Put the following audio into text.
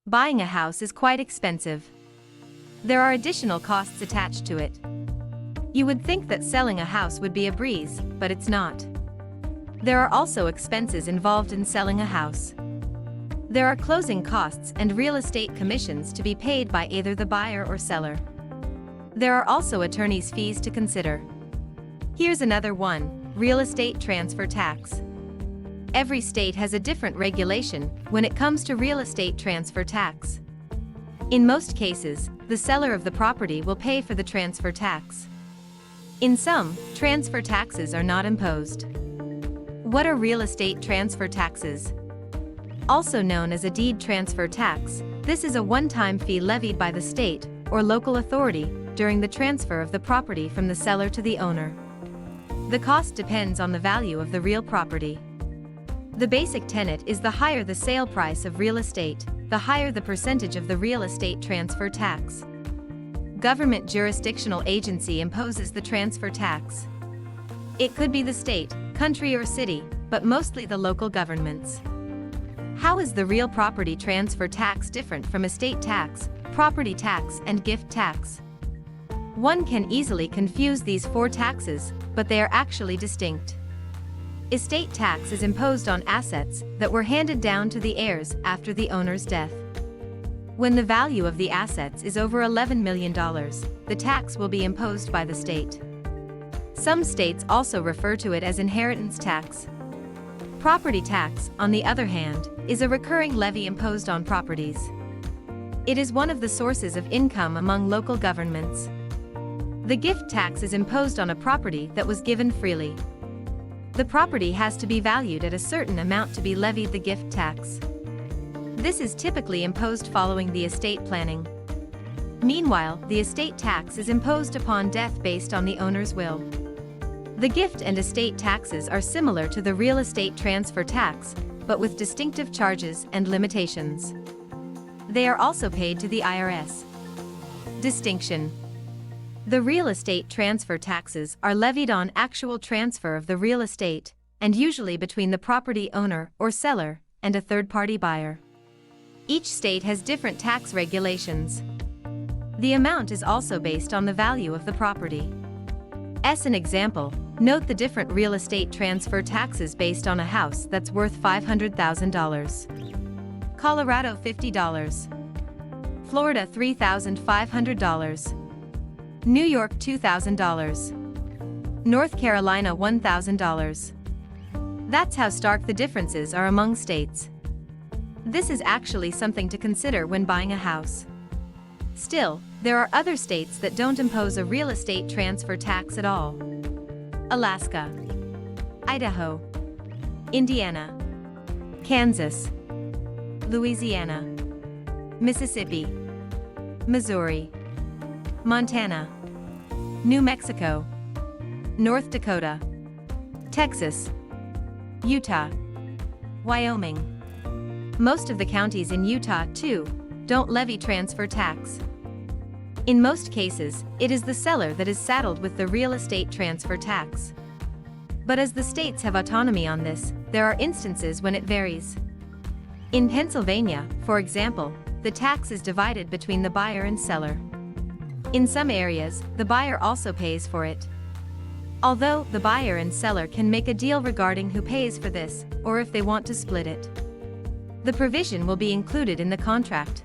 Buying a house is quite expensive. There are additional costs attached to it. You would think that selling a house would be a breeze, but it's not. There are also expenses involved in selling a house. There are closing costs and real estate commissions to be paid by either the buyer or seller. There are also attorney's fees to consider. Here's another one: real estate transfer tax. Every state has a different regulation when it comes to real estate transfer tax. In most cases, the seller of the property will pay for the transfer tax. In some, transfer taxes are not imposed. What are real estate transfer taxes? Also known as a deed transfer tax, this is a one-time fee levied by the state or local authority during the transfer of the property from the seller to the owner. The cost depends on the value of the real property. The basic tenet is the higher the sale price of real estate, the higher the percentage of the real estate transfer tax. Government jurisdictional agency imposes the transfer tax. It could be the state, country or city, but mostly the local governments. How is the real property transfer tax different from estate tax, property tax and gift tax? One can easily confuse these four taxes, but they are actually distinct. Estate tax is imposed on assets that were handed down to the heirs after the owner's death. When the value of the assets is over $11 million, the tax will be imposed by the state. Some states also refer to it as inheritance tax. Property tax, on the other hand, is a recurring levy imposed on properties. It is one of the sources of income among local governments. The gift tax is imposed on a property that was given freely. The property has to be valued at a certain amount to be levied the gift tax. This is typically imposed following the estate planning. Meanwhile, the estate tax is imposed upon death based on the owner's will. The gift and estate taxes are similar to the real estate transfer tax, but with distinctive charges and limitations. They are also paid to the IRS. Distinction: the real estate transfer taxes are levied on actual transfer of the real estate, and usually between the property owner or seller and a third-party buyer. Each state has different tax regulations. The amount is also based on the value of the property. As an example, note the different real estate transfer taxes based on a house that's worth $500,000. Colorado $50. Florida $3,500. New York $2,000. North Carolina $1,000. That's how stark the differences are among states. This is actually something to consider when buying a house. Still, there are other states that don't impose a real estate transfer tax at all. Alaska, Idaho, Indiana, Kansas, Louisiana, Mississippi, Missouri, Montana, New Mexico, North Dakota, Texas, Utah, Wyoming. Most of the counties in Utah, too, don't levy transfer tax. In most cases, it is the seller that is saddled with the real estate transfer tax. But as the states have autonomy on this, there are instances when it varies. In Pennsylvania, for example, the tax is divided between the buyer and seller. In some areas, the buyer also pays for it. Although the buyer and seller can make a deal regarding who pays for this, or if they want to split it. The provision will be included in the contract.